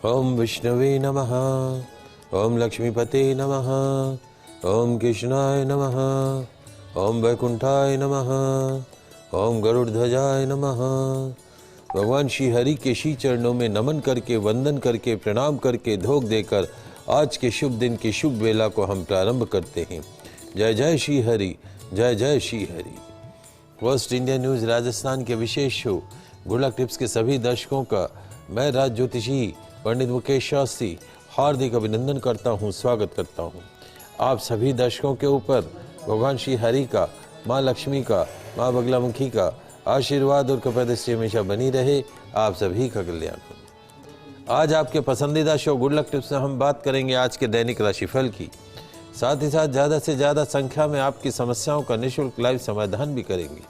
ओम विष्णवे नमः। ओम लक्ष्मीपते नमः। ओम कृष्णाय नमः। ओम वैकुंठाय नमः। ओम गरुड़ध्वजाय नमः। भगवान श्री हरि के श्री चरणों में नमन करके, वंदन करके, प्रणाम करके, धोख देकर आज के शुभ दिन की शुभ वेला को हम प्रारंभ करते हैं। जय जय श्री हरि, जय जय Shri Hari. First India news Rajasthan के विशेष शो गुड लक टिप्स के सभी दर्शकों का मैं राज ज्योतिषी पंडित मुकेश शास्त्री हार्दिक अभिनंदन करता हूं, स्वागत करता हूं। आप सभी दर्शकों के ऊपर भगवान श्री हरि का, माँ लक्ष्मी का, माँ बगलामुखी का आशीर्वाद और कृपा दृष्टि हमेशा बनी रहे। आप सभी का कल्याण हो। आज आपके पसंदीदा शो गुड लक टिप्स में हम बात करेंगे आज के दैनिक राशिफल की, साथ ही साथ ज़्यादा से ज़्यादा संख्या में आपकी समस्याओं का निःशुल्क लाइव समाधान भी करेंगे।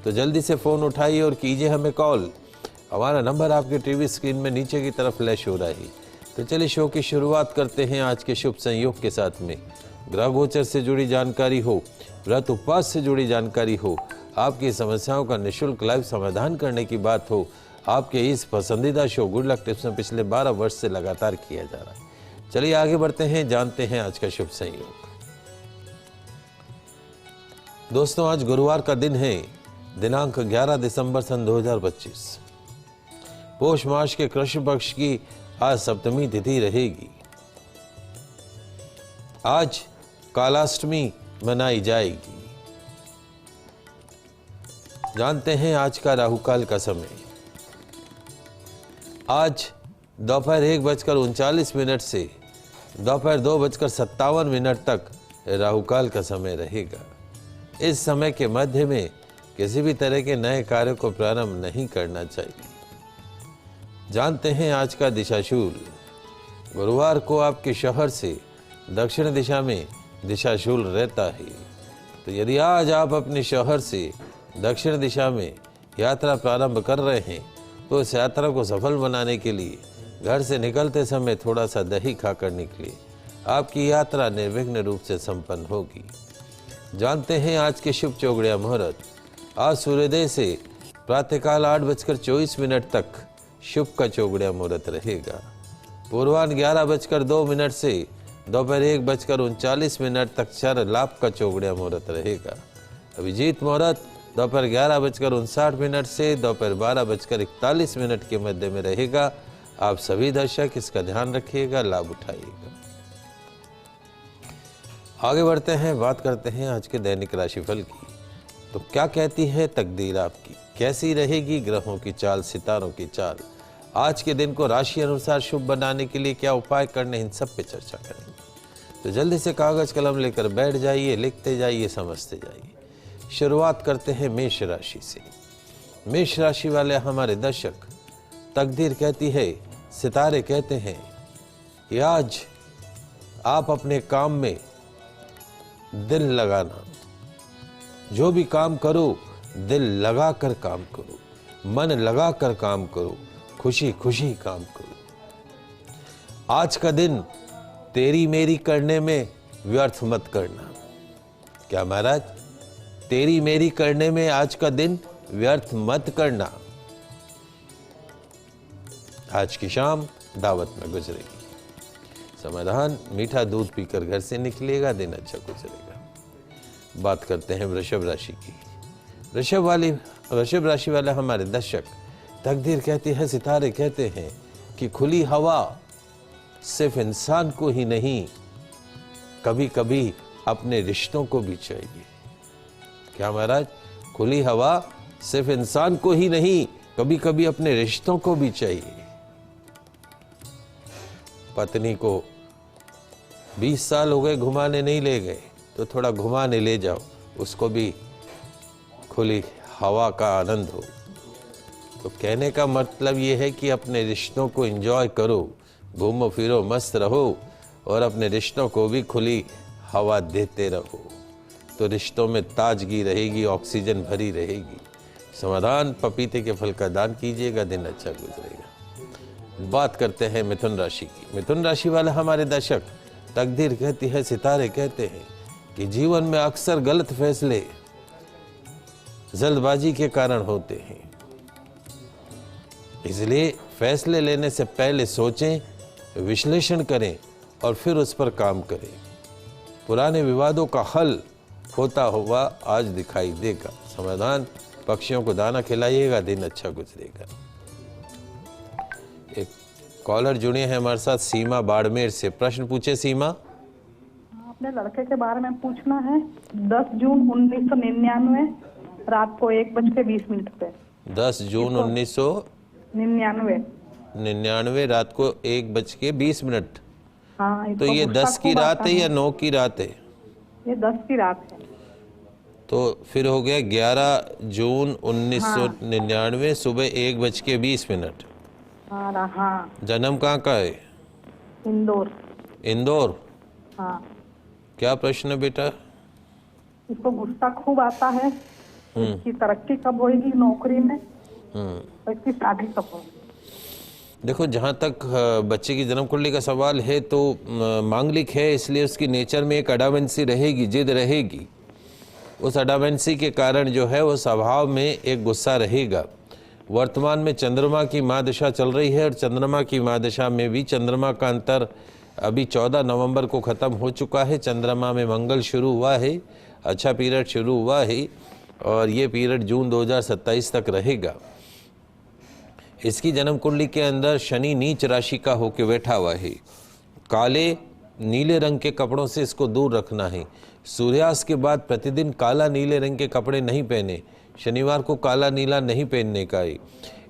तो जल्दी से फ़ोन उठाइए और कीजिए हमें कॉल। हमारा नंबर आपके टीवी स्क्रीन में नीचे की तरफ फ्लैश हो रहा है। तो चलिए शो की शुरुआत करते हैं आज के शुभ संयोग के साथ में। ग्रह गोचर से जुड़ी जानकारी हो, व्रत उपवास से जुड़ी जानकारी हो, आपकी समस्याओं का निःशुल्क लाइव समाधान करने की बात हो, आपके इस पसंदीदा शो गुड लक टिप्स में पिछले 12 वर्ष से लगातार किया जा रहा है। चलिए आगे बढ़ते हैं, जानते हैं आज का शुभ संयोग। दोस्तों, आज गुरुवार का दिन है, दिनांक 11 दिसंबर सन 2025। पोष मास के कृष्ण पक्ष की आज सप्तमी तिथि रहेगी। आज कालाष्टमी मनाई जाएगी। जानते हैं आज का राहुकाल का समय। आज दोपहर 1:39 से दोपहर 2:57 तक राहुकाल का समय रहेगा। इस समय के मध्य में किसी भी तरह के नए कार्य को प्रारंभ नहीं करना चाहिए। जानते हैं आज का दिशाशूल। गुरुवार को आपके शहर से दक्षिण दिशा में दिशाशूल रहता है। तो यदि आज आप अपने शहर से दक्षिण दिशा में यात्रा प्रारंभ कर रहे हैं तो इस यात्रा को सफल बनाने के लिए घर से निकलते समय थोड़ा सा दही खाकर निकलिए। आपकी यात्रा निर्विघ्न रूप से संपन्न होगी। जानते हैं आज के शुभ चौगड़िया मुहूर्त। आज सूर्योदय से प्रातःकाल 8:24 तक शुभ का चौगड़िया मुहूर्त रहेगा। पूर्वाह्न 11:02 से दोपहर 1:39 तक चर लाभ का चौगड़िया मुहूर्त रहेगा। अभिजीत मुहूर्त दोपहर 11:59 से दोपहर 12:41 के मध्य में रहेगा। आप सभी दर्शक इसका ध्यान रखिएगा, लाभ उठाइएगा। आगे बढ़ते हैं, बात करते हैं आज के दैनिक राशिफल की। तो क्या कहती है तकदीर आपकी, कैसी रहेगी ग्रहों की चाल, सितारों की चाल। आज के दिन को राशि अनुसार शुभ बनाने के लिए क्या उपाय करने, इन सब पे चर्चा करेंगे। तो जल्दी से कागज कलम लेकर बैठ जाइए, लिखते जाइए, समझते जाइए। शुरुआत करते हैं मेष राशि से। मेष राशि वाले हमारे दर्शक, तकदीर कहती है, सितारे कहते हैं कि आज आप अपने काम में दिल लगाना, जो भी काम करो दिल लगा कर काम करो, मन लगा कर काम करो, खुशी खुशी काम करो। आज का दिन तेरी मेरी करने में व्यर्थ मत करना। क्या महाराज, तेरी मेरी करने में आज का दिन व्यर्थ मत करना। आज की शाम दावत में गुजरेगी। समाधान, मीठा दूध पीकर घर से निकलेगा, दिन अच्छा गुजरेगा। बात करते हैं वृषभ राशि की। वृषभ राशि वाले हमारे दर्शक, तकदीर कहती है, सितारे कहते हैं कि खुली हवा सिर्फ इंसान को ही नहीं, कभी कभी अपने रिश्तों को भी चाहिए। क्या महाराज, खुली हवा सिर्फ इंसान को ही नहीं, कभी कभी अपने रिश्तों को भी चाहिए। पत्नी को 20 साल हो गए घुमाने नहीं ले गए, तो थोड़ा घुमाने ले जाओ, उसको भी खुली हवा का आनंद हो। तो कहने का मतलब ये है कि अपने रिश्तों को एंजॉय करो, घूमो फिरो, मस्त रहो और अपने रिश्तों को भी खुली हवा देते रहो। तो रिश्तों में ताजगी रहेगी, ऑक्सीजन भरी रहेगी। समाधान, पपीते के फल का दान कीजिएगा, दिन अच्छा गुजरेगा। बात करते हैं मिथुन राशि की। मिथुन राशि वाले हमारे दर्शक, तकदीर कहती है, सितारे कहते हैं कि जीवन में अक्सर गलत फैसले जल्दबाजी के कारण होते हैं। इसलिए फैसले लेने से पहले सोचें विश्लेषण करें और फिर उस पर काम करें। पुराने विवादों का हल होता हुआ आज दिखाई देगा। समाधान, पक्षियों को दाना खिलाइएगा, दिन अच्छा गुजरेगा। एक कॉलर जुड़े हैं हमारे साथ, सीमा बाड़मेर से। प्रश्न पूछे सीमा। अपने लड़के के बारे में पूछना है। 10 जून 1999 रात को 1:20 पे। 10 जून 1999 रात को 1:20। हाँ, तो ये 10 की रात है या 9 की रात है? ये 10 की रात है। तो फिर हो गया 11 जून 1999 सुबह 1:20। हाँ। जन्म कहाँ का है? इंदौर। इंदौर। हाँ। क्या प्रश्न है बेटा? इसको गुस्सा खूब आता है। इसकी तरक्की कब होगी नौकरी में? और इसकी शादी कब होगी? देखो, जहाँ तक बच्चे की जन्म कुंडली का सवाल है तो मांगलिक है, इसलिए उसकी नेचर में एक अडावेंसी रहेगी, जिद रहेगी। उस अडावेंसी के कारण जो है वो स्वभाव में एक गुस्सा रहेगा। वर्तमान में चंद्रमा की महादशा चल रही है और चंद्रमा की महादशा में भी चंद्रमा का अंतर अभी 14 नवंबर को ख़त्म हो चुका है। चंद्रमा में मंगल शुरू हुआ है, अच्छा पीरियड शुरू हुआ है और ये पीरियड जून 2027 तक रहेगा। इसकी जन्म कुंडली के अंदर शनि नीच राशि का होके बैठा हुआ है। काले नीले रंग के कपड़ों से इसको दूर रखना है। सूर्यास्त के बाद प्रतिदिन काला नीले रंग के कपड़े नहीं पहने। शनिवार को काला नीला नहीं पहनने का है।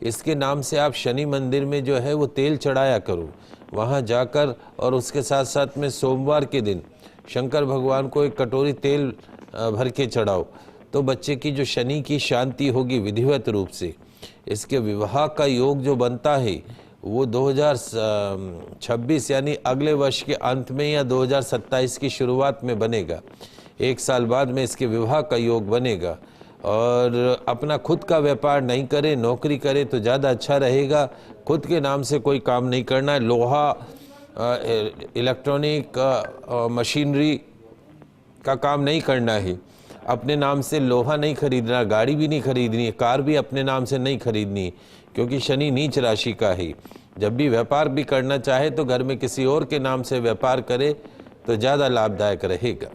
इसके नाम से आप शनि मंदिर में जो है वो तेल चढ़ाया करो, वहाँ जाकर। और उसके साथ साथ में सोमवार के दिन शंकर भगवान को एक कटोरी तेल भर के चढ़ाओ, तो बच्चे की जो शनि की शांति होगी विधिवत रूप से। इसके विवाह का योग जो बनता है वो 2026 यानी अगले वर्ष के अंत में या 2027 की शुरुआत में बनेगा। 1 साल बाद में इसके विवाह का योग बनेगा। और अपना खुद का व्यापार नहीं करे, नौकरी करे तो ज़्यादा अच्छा रहेगा। खुद के नाम से कोई काम नहीं करना है। लोहा, इलेक्ट्रॉनिक मशीनरी का काम नहीं करना है। अपने नाम से लोहा नहीं खरीदना, गाड़ी भी नहीं खरीदनी है, कार भी अपने नाम से नहीं खरीदनी, क्योंकि शनि नीच राशि का है। जब भी व्यापार भी करना चाहे तो घर में किसी और के नाम से व्यापार करे तो ज़्यादा लाभदायक रहेगा।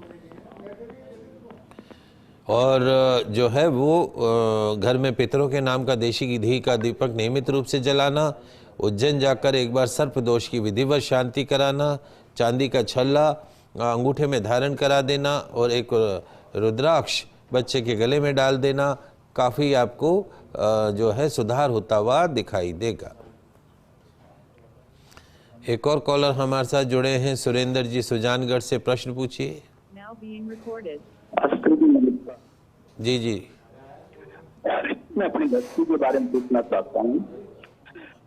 और जो है वो घर में पितरों के नाम का देशी घी का दीपक नियमित रूप से जलाना। उज्जैन जाकर एक बार सर्प दोष की विधिवत शांति कराना। चांदी का छल्ला अंगूठे में धारण करा देना और एक रुद्राक्ष बच्चे के गले में डाल देना। काफ़ी आपको जो है सुधार होता हुआ दिखाई देगा। एक और कॉलर हमारे साथ जुड़े हैं, सुरेंद्र जी सुजानगढ़ से। प्रश्न पूछिए। जी जी। मैं अपनी बच्ची के बारे में पूछना चाहता हूँ,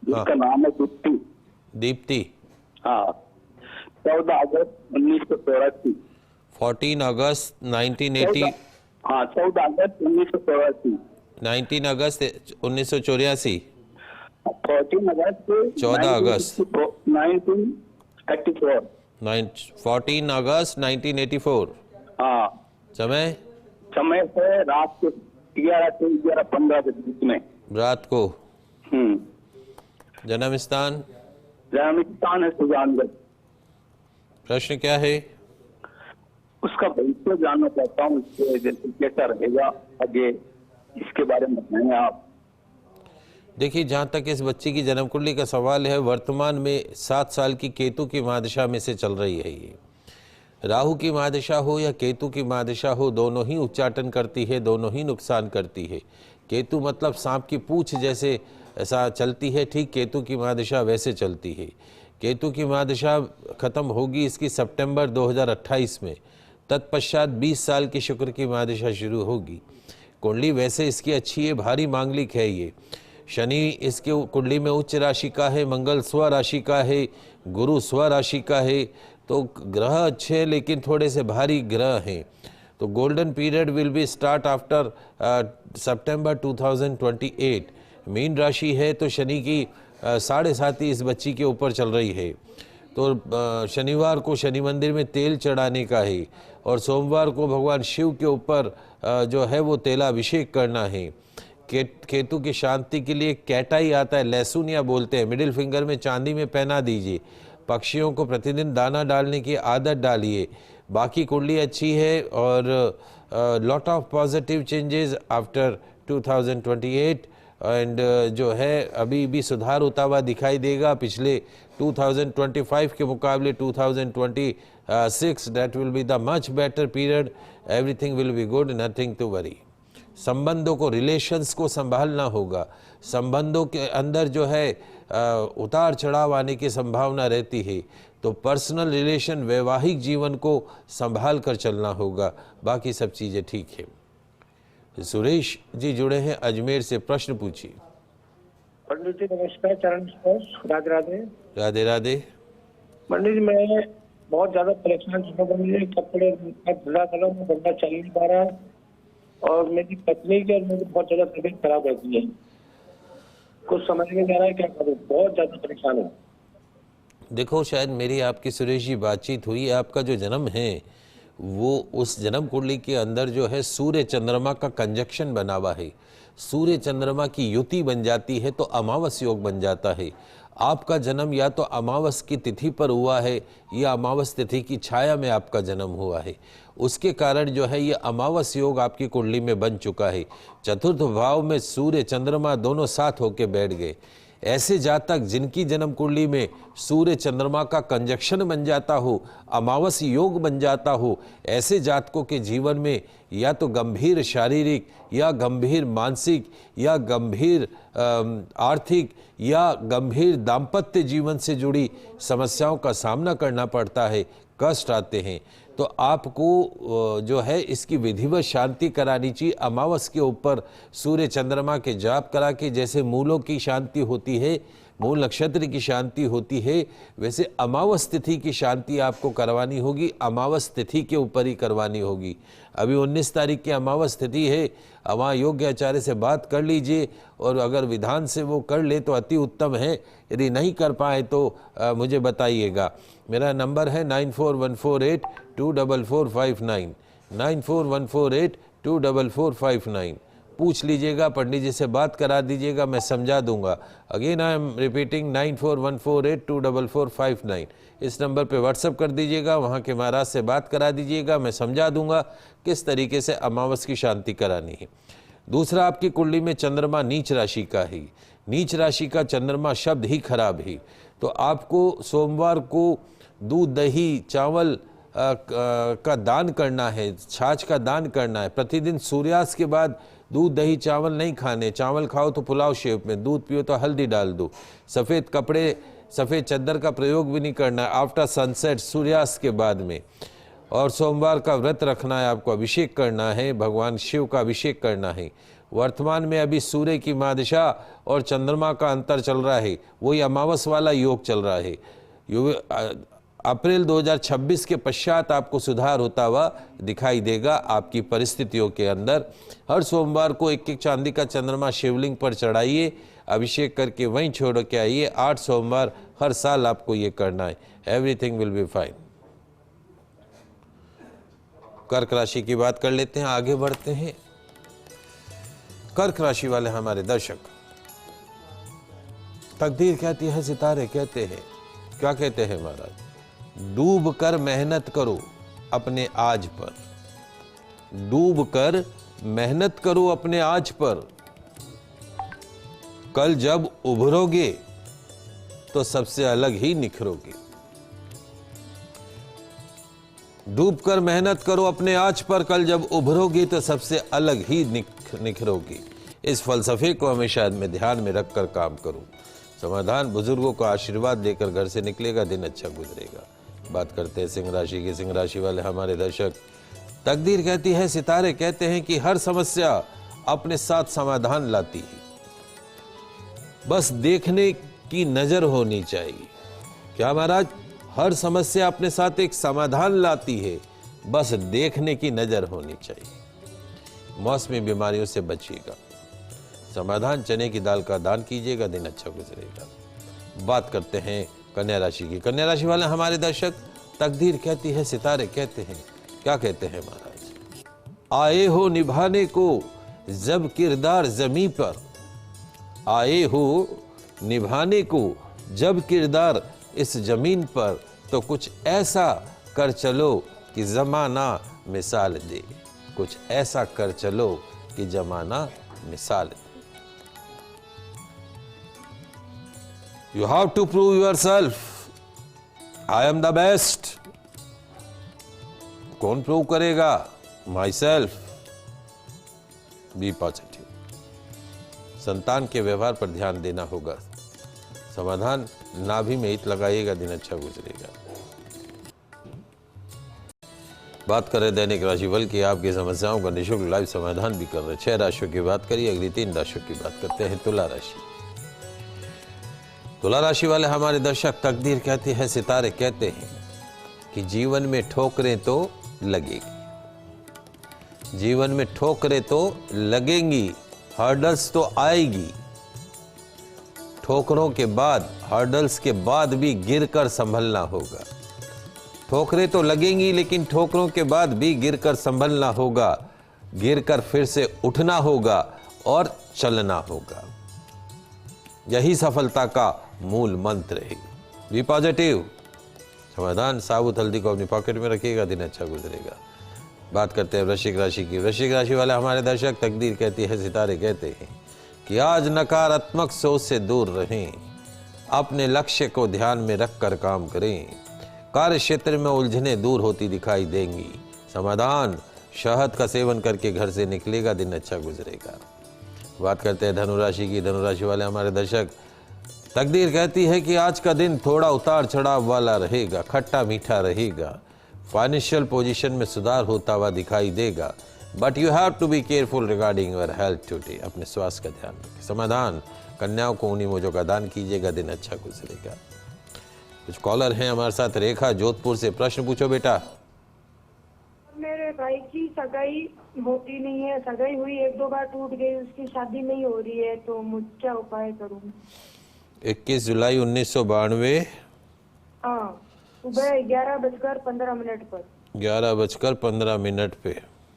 जिसका नाम है दीप्ति। दीप्ति। हाँ, 14 अगस्त 1984। 14 अगस्त 1980। हाँ, 14 अगस्त 1984। 19 अगस्त 1984। 14 अगस्त 14 अगस्त 1984। 14 अगस्त 1984। हाँ। समय से रात के 11 से 11:15 के बीच में। रात को। जन्म स्थान है सुजानगढ़। प्रश्न क्या है? उसका भविष्य जानना चाहता हूँ, कैसा रहेगा आगे, इसके बारे में बताएं आप। देखिए, जहाँ तक इस बच्ची की जन्म कुंडली का सवाल है, वर्तमान में 7 साल की केतु की महादशा में से चल रही है। ये राहु की महादशा हो या केतु की महादशा हो, दोनों ही उच्चाटन करती है, दोनों ही नुकसान करती है। केतु मतलब सांप की पूंछ जैसे ऐसा चलती है, ठीक केतु की महादशा वैसे चलती है। केतु की महादशा खत्म होगी इसकी सितंबर 2028 में। तत्पश्चात 20 साल की शुक्र की महादशा शुरू होगी। कुंडली वैसे इसकी अच्छी है, भारी मांगलिक है। ये शनि इसके कुंडली में उच्च राशि का है, मंगल स्व राशि का है, गुरु स्व राशि का है। तो ग्रह अच्छे हैं लेकिन थोड़े से भारी ग्रह हैं। तो golden period will be start after September 2028। Mean राशि है तो शनि की 7.5 इस बच्ची के ऊपर चल रही है। तो शनिवार को शनि मंदिर में तेल चढ़ाने का है और सोमवार को भगवान शिव के ऊपर जो है वो तेलाभिषेक करना है। केतु की शांति के लिए कैटाई आता है, लहसुनिया बोलते हैं, मिडिल फिंगर में चांदी में पहना दीजिए। पक्षियों को प्रतिदिन दाना डालने की आदत डालिए। बाकी कुंडली अच्छी है और lot of positive changes after 2028 and जो है अभी भी सुधार होता हुआ दिखाई देगा। पिछले 2025 के मुकाबले 2026 that will be the much better period. Everything will be good, nothing to worry. संबंधों को, रिलेशंस को संभालना होगा। संबंधों के अंदर जो है उतार चढ़ाव आने की संभावना रहती है, तो पर्सनल रिलेशन, वैवाहिक जीवन को संभाल कर चलना होगा। बाकी सब चीज़ें ठीक है। सुरेश जी जुड़े हैं अजमेर से, प्रश्न पूछिए। पंडित जी नमस्कार, चरण स्पर्श, राधे राधे। राधे राधे। पंडित जी मैं बहुत ज्यादा परेशान हूँ। पंडित जी कपड़े का धुला कर रहा हूँ, बंदा चल नहीं पा रहा है और मेरी पत्नी की और मेरी बहुत ज्यादा तबीयत खराब रहती है। कुछ समझ में नहीं आ रहा है क्या करूँ, बहुत ज्यादा परेशान हूँ। देखो, शायद मेरी आपकी सुरेश जी बातचीत हुई। आपका जो जन्म है वो उस जन्म कुंडली के अंदर जो है सूर्य चंद्रमा का कंजक्शन बना हुआ है। सूर्य चंद्रमा की युति बन जाती है तो अमावस योग बन जाता है। आपका जन्म या तो अमावस की तिथि पर हुआ है या अमावस तिथि की छाया में आपका जन्म हुआ है। उसके कारण जो है ये अमावस योग आपकी कुंडली में बन चुका है। चतुर्थ भाव में सूर्य चंद्रमा दोनों साथ होकर बैठ गए। ऐसे जातक जिनकी जन्म कुंडली में सूर्य चंद्रमा का कंजक्शन बन जाता हो, अमावस योग बन जाता हो, ऐसे जातकों के जीवन में या तो गंभीर शारीरिक या गंभीर मानसिक या गंभीर आर्थिक या गंभीर दाम्पत्य जीवन से जुड़ी समस्याओं का सामना करना पड़ता है, कष्ट आते हैं। तो आपको जो है इसकी विधिवत शांति करानी चाहिए। अमावस के ऊपर सूर्य चंद्रमा के जाप करा के, जैसे मूलों की शांति होती है, मूल नक्षत्र की शांति होती है, वैसे अमावस तिथि की शांति आपको करवानी होगी। अमावस तिथि के ऊपर ही करवानी होगी। अभी 19 तारीख की अमावस तिथि है, वहाँ योग्य आचार्य से बात कर लीजिए और अगर विधान से वो कर ले तो अति उत्तम है। यदि नहीं कर पाए तो मुझे बताइएगा। मेरा नंबर है 9414824459, 9414824459। पूछ लीजिएगा, पंडित जी से बात करा दीजिएगा, मैं समझा दूंगा। Again I am repeating 9414824459। इस नंबर पे व्हाट्सअप कर दीजिएगा, वहाँ के महाराज से बात करा दीजिएगा, मैं समझा दूंगा किस तरीके से अमावस की शांति करानी है। दूसरा, आपकी कुंडली में चंद्रमा नीच राशि का है। नीच राशि का चंद्रमा शब्द ही खराब है। तो आपको सोमवार को दूध, दही, चावल का दान करना है, छाछ का दान करना है। प्रतिदिन सूर्यास्त के बाद दूध, दही, चावल नहीं खाने। चावल खाओ तो पुलाव शेप में, दूध पियो तो हल्दी डाल दो। सफ़ेद कपड़े, सफ़ेद चादर का प्रयोग भी नहीं करना है आफ्टर सनसेट, सूर्यास्त के बाद में। और सोमवार का व्रत रखना है, आपको अभिषेक करना है, भगवान शिव का अभिषेक करना है। वर्तमान में अभी सूर्य की महादशा और चंद्रमा का अंतर चल रहा है, वही अमावस वाला योग चल रहा है। अप्रैल 2026 के पश्चात आपको सुधार होता हुआ दिखाई देगा आपकी परिस्थितियों के अंदर। हर सोमवार को एक चांदी का चंद्रमा शिवलिंग पर चढ़ाइए, अभिषेक करके वहीं छोड़ के आइए। 8 सोमवार हर साल आपको ये करना है। Everything will be fine. कर्क राशि की बात कर लेते हैं, आगे बढ़ते हैं। कर्क राशि वाले हमारे दर्शक, तकदीर कहती है, सितारे कहते हैं, क्या कहते हैं महाराज? डूब कर मेहनत करो अपने आज पर, डूब कर मेहनत करो अपने आज पर, कल जब उभरोगे तो सबसे अलग ही निखरोगे। डूब कर मेहनत करो अपने आज पर, कल जब उभरोगे तो सबसे अलग ही निखरोगे। इस फलसफे को हमेशा में ध्यान में रखकर काम करो। समाधान, बुजुर्गों को आशीर्वाद देकर घर से निकलेगा, दिन अच्छा गुजरेगा। बात करते हैं सिंह राशि की। सिंह राशि वाले हमारे दर्शक, तकदीर कहती है, सितारे कहते हैं कि हर समस्या अपने साथ समाधान लाती है, बस देखने की नजर होनी चाहिए। क्या महाराज? हर समस्या अपने साथ एक समाधान लाती है, बस देखने की नजर होनी चाहिए। मौसमी बीमारियों से बचिएगा। समाधान, चने की दाल का दान कीजिएगा, दिन अच्छा गुजरेगा। बात करते हैं कन्या राशि की। कन्या राशि वाले हमारे दर्शक, तकदीर कहती है, सितारे कहते हैं, क्या कहते हैं महाराज? आए हो निभाने को जब किरदार जमी पर, आए हो निभाने को जब किरदार इस जमीन पर तो कुछ ऐसा कर चलो कि जमाना मिसाल दे, कुछ ऐसा कर चलो कि जमाना मिसाल दे। You have to prove yourself. I am the best. कौन प्रूव करेगा? Myself. Be positive. संतान के व्यवहार पर ध्यान देना होगा। समाधान नाभि में हित लगाइएगा, दिन अच्छा गुजरेगा। बात करें दैनिक राशिफल की, आपकी समस्याओं का निःशुल्क लाइव समाधान भी कर रहे। 6 राशियों की बात करिए, अगली 3 राशियों की बात करते हैं। तुला राशि। तुला राशि वाले हमारे दर्शक, तकदीर कहती है, सितारे कहते हैं कि जीवन में ठोकरें तो लगेगी, जीवन में ठोकरें तो लगेंगी, हर्डल्स तो आएगी। ठोकरों के बाद, हर्डल्स के बाद भी गिरकर संभलना होगा। ठोकरें तो लगेंगी, लेकिन ठोकरों के बाद भी गिरकर संभलना होगा, गिरकर फिर से उठना होगा और चलना होगा। यही सफलता का मूल मंत्र है। Be positive. समाधान, साबुत हल्दी को अपनी पॉकेट में रखिएगा, दिन अच्छा गुजरेगा। बात करते हैं वृश्चिक राशि की। वृश्चिक राशि वाले हमारे दर्शक, तकदीर कहती है, सितारे कहते हैं कि आज नकारात्मक सोच से दूर रहें, अपने लक्ष्य को ध्यान में रखकर काम करें। कार्य क्षेत्र में उलझनें दूर होती दिखाई देंगी। समाधान, शहद का सेवन करके घर से निकलेगा, दिन अच्छा गुजरेगा। बात करते हैं धनुराशि की। धनुराशि वाले हमारे दर्शक, तकदीर कहती है कि आज का दिन थोड़ा उतार चढ़ाव वाला रहेगा, खट्टा मीठा रहेगा। फाइनेंशियल पोजीशन में सुधार होता हुआ दिखाई देगा, but you have to be careful regarding your health today. अपने स्वास्थ्य का ध्यान रखें। समाधान, कन्याओं को ऊनी मोजों का दान कीजिएगा, दिन अच्छा गुजरेगा। कुछ कॉलर हैं हमारे साथ। रेखा जोधपुर से, प्रश्न पूछो बेटा। मेरे भाई की सगाई होती नहीं है, सगाई हुई 1-2 बार टूट गई, उसकी शादी नहीं हो रही है, तो मुझ क्या उपाय करूं? 21 जुलाई 1992, हाँ, सुबह 11:15 पर 11:15 पे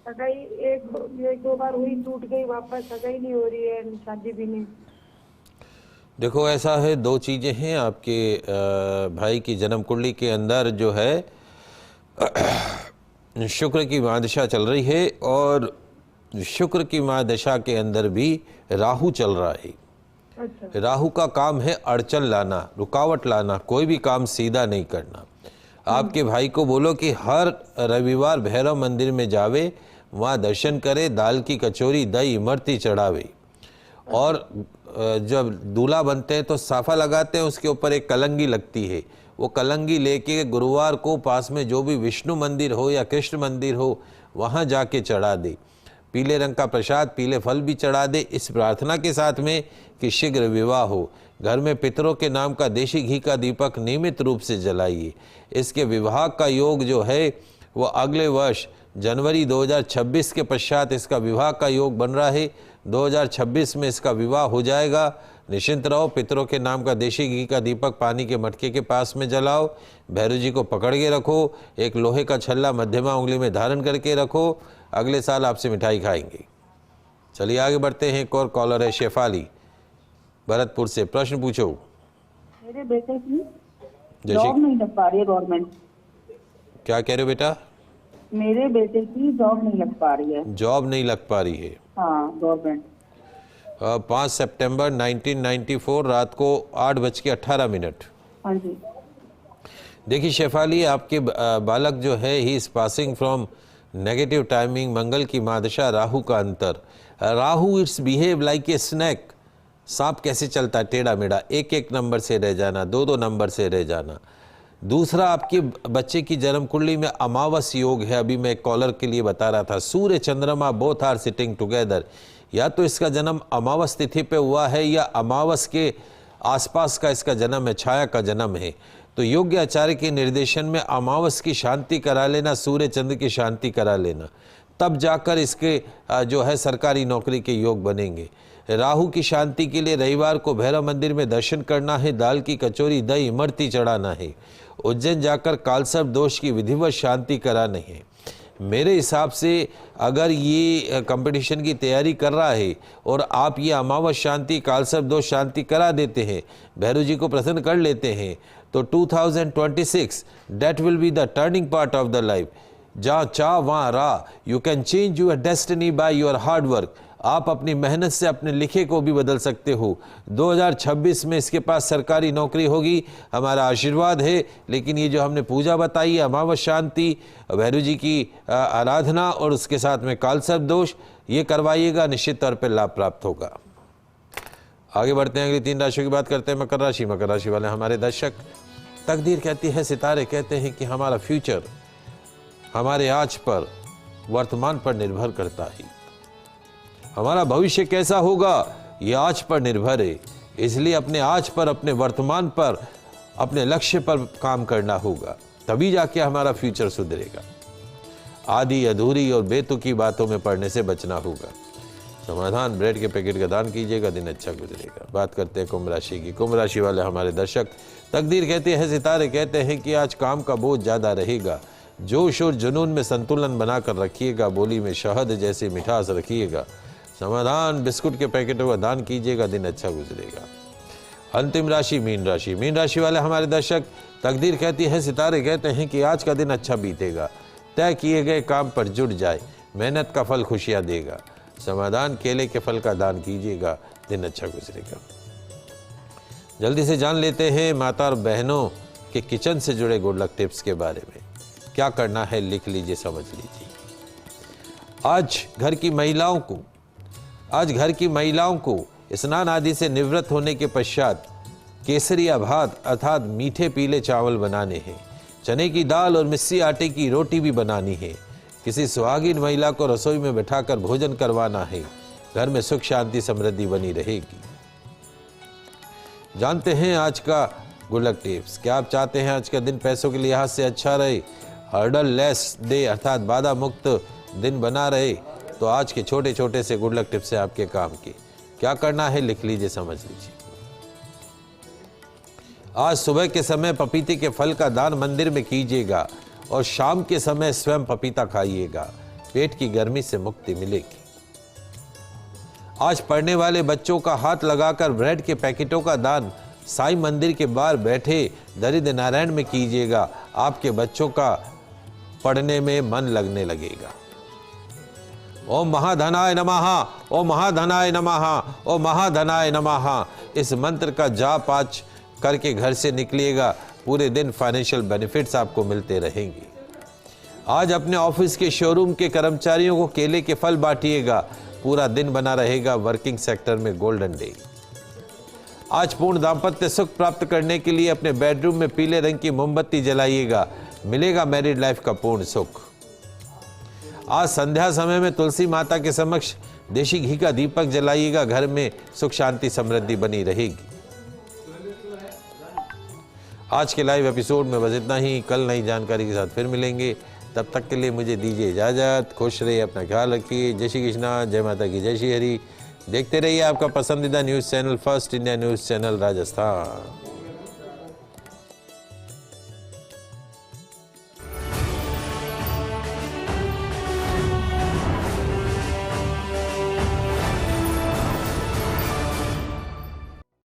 सगाई एक दो बार हुई, टूट गई, वापस सगाई नहीं हो रही है, शादी भी नहीं। देखो, ऐसा है, 2 चीज़ें हैं आपके भाई की जन्म कुंडली के अंदर जो है शुक्र की महादशा चल रही है, और शुक्र की महादशा के अंदर भी राहु चल रहा है। अच्छा। राहु का काम है अड़चन लाना, रुकावट लाना, कोई भी काम सीधा नहीं करना। आपके भाई को बोलो कि हर रविवार भैरव मंदिर में जावे, वहाँ दर्शन करे, दाल की कचौरी, दही, इमरती चढ़ावे, और जब दूल्हा बनते हैं तो साफा लगाते हैं, उसके ऊपर एक कलंगी लगती है, वो कलंगी लेके गुरुवार को पास में जो भी विष्णु मंदिर हो या कृष्ण मंदिर हो, वहाँ जाके चढ़ा दे। पीले रंग का प्रसाद, पीले फल भी चढ़ा दे, इस प्रार्थना के साथ में कि शीघ्र विवाह हो। घर में पितरों के नाम का देशी घी का दीपक नियमित रूप से जलाइए। इसके विवाह का योग जो है वो अगले वर्ष जनवरी 2026 के पश्चात इसका विवाह का योग बन रहा है। 2026 में इसका विवाह हो जाएगा। निश्चिंत रहो। पितरों के नाम का देशी घी का दीपक पानी के मटके के पास में जलाओ। भैरव जी को पकड़ के रखो। एक लोहे का छल्ला मध्यमा उंगली में धारण करके रखो। अगले साल आपसे मिठाई खाएंगे। चलिए आगे बढ़ते हैं। एक और कॉलर है शेफाली भरतपुर से। प्रश्न पूछो। मेरे बेटे की जॉब नहीं लग पा रही है गवर्नमेंट। क्या कह रहे हो बेटा? मेरे बेटे की जॉब नहीं लग पा रही है। जॉब नहीं लग पा रही है? हाँ, गवर्नमेंट। 5 सितंबर 1994 रात को 8:18। हाँ जी। देखिए शेफाली, आपके बालक जो है ही is passing from negative timing. Mangal की महादशा, राहु का अंतर। Rahu it's behave like a snake. सांप कैसे चलता है? टेढ़ा मेढ़ा, एक एक नंबर से रह जाना, 2-2 नंबर से रह जाना। दूसरा, आपके बच्चे की जन्म कुंडली में अमावस योग है। अभी मैं कॉलर के लिए बता रहा था, सूर्य चंद्रमा बोथ आर सिटिंग टुगेदर। या तो इसका जन्म अमावस तिथि पे हुआ है या अमावस के आसपास का इसका जन्म है, छाया का जन्म है। तो योग्य आचार्य के निर्देशन में अमावस की शांति करा लेना, सूर्य चंद्र की शांति करा लेना, तब जाकर इसके जो है सरकारी नौकरी के योग बनेंगे। राहु की शांति के लिए रविवार को भैरव मंदिर में दर्शन करना है, दाल की कचौरी, दही, इमरती चढ़ाना है। उज्जैन जाकर कालसर्प दोष की विधिवत शांति करानी है। मेरे हिसाब से अगर ये कंपटीशन की तैयारी कर रहा है और आप ये अमावस शांति, कालसर्प दोष शांति करा देते हैं, भैरव जी को प्रसन्न कर लेते हैं, तो 2026 that will be the turning part of the life. जहाँ चाह वहाँ राह, you can change your destiny by your hard work. आप अपनी मेहनत से अपने लिखे को भी बदल सकते हो। 2026 में इसके पास सरकारी नौकरी होगी, हमारा आशीर्वाद है। लेकिन ये जो हमने पूजा बताई है, अमावस शांति, भैरव जी की आराधना और उसके साथ में कालसर्प दोष, ये करवाइएगा, निश्चित तौर पर लाभ प्राप्त होगा। आगे बढ़ते हैं, अगली 3 राशियों की बात करते हैं। मकर राशि। मकर राशि वाले हमारे दर्शक, तकदीर कहती है, सितारे कहते हैं कि हमारा फ्यूचर हमारे आज पर, वर्तमान पर निर्भर करता है। हमारा भविष्य कैसा होगा ये आज पर निर्भर है। इसलिए अपने आज पर, अपने वर्तमान पर, अपने लक्ष्य पर काम करना होगा, तभी जाके हमारा फ्यूचर सुधरेगा। आधी अधूरी और बेतुकी बातों में पड़ने से बचना होगा। समाधान, ब्रेड के पैकेट का दान कीजिएगा, दिन अच्छा गुजरेगा। बात करते हैं कुंभ राशि की। कुंभ राशि वाले हमारे दर्शक, तकदीर कहते हैं, सितारे कहते हैं कि आज काम का बोझ ज़्यादा रहेगा। जोश और जुनून में संतुलन बनाकर रखिएगा, बोली में शहद जैसी मिठास रखिएगा। समाधान, बिस्कुट के पैकेटों का दान कीजिएगा, दिन अच्छा गुजरेगा। अंतिम राशि मीन राशि। मीन राशि वाले हमारे दर्शक, तकदीर कहती है, सितारे कहते हैं कि आज का दिन अच्छा बीतेगा। तय किए गए काम पर जुट जाए, मेहनत का फल खुशियाँ देगा। समाधान, केले के फल का दान कीजिएगा, दिन अच्छा गुजरेगा। जल्दी से जान लेते हैं माता और बहनों के किचन से जुड़े गुड लक टिप्स के बारे में। क्या करना है लिख लीजिए, समझ लीजिए। आज घर की महिलाओं को स्नान आदि से निवृत्त होने के पश्चात केसरिया भात अर्थात मीठे पीले चावल बनाने हैं। चने की दाल और मिस्सी आटे की रोटी भी बनानी है। किसी सुहागिन महिला को रसोई में बैठाकर भोजन करवाना है। घर में सुख शांति समृद्धि बनी रहेगी। जानते हैं आज का गुड लक टिप्स। क्या आप चाहते हैं आज का दिन पैसों के लिहाज से अच्छा रहे, हर्डल लेस डे अर्थात बाधा मुक्त दिन बना रहे, तो आज के छोटे छोटे से गुड लक टिप्स से आपके काम के। क्या करना है लिख लीजिए, समझ लीजिए। आज सुबह के समय पपीते के फल का दान मंदिर में कीजिएगा और शाम के समय स्वयं पपीता खाइएगा, पेट की गर्मी से मुक्ति मिलेगी। आज पढ़ने वाले बच्चों का हाथ लगाकर ब्रेड के पैकेटों का दान साईं मंदिर के बाहर बैठे दरिद्र नारायण में कीजिएगा। आपके बच्चों का पढ़ने में मन लगने लगेगा। ओम महाधनाय नमः, ओम महाधनाय नमः, ओम महाधनाय नमः, इस मंत्र का जाप आज करके घर से निकलिएगा। पूरे दिन फाइनेंशियल बेनिफिट्स आपको मिलते रहेंगे। आज अपने ऑफिस के शोरूम के कर्मचारियों को केले के फल बांटिएगा। पूरा दिन बना रहेगा वर्किंग सेक्टर में गोल्डन डे। आज पूर्ण दाम्पत्य सुख प्राप्त करने के लिए अपने बेडरूम में पीले रंग की मोमबत्ती जलाइएगा, मिलेगा मैरिड लाइफ का पूर्ण सुख। आज संध्या समय में तुलसी माता के समक्ष देशी घी का दीपक जलाइएगा, घर में सुख शांति समृद्धि बनी रहेगी। आज के लाइव एपिसोड में बस इतना ही। कल नई जानकारी के साथ फिर मिलेंगे, तब तक के लिए मुझे दीजिए इजाजत। खुश रहिए, अपना ख्याल रखिए। जय श्री कृष्णा, जय माता की, जय श्री हरि। देखते रहिए आपका पसंदीदा news channel first India news channel Rajasthan.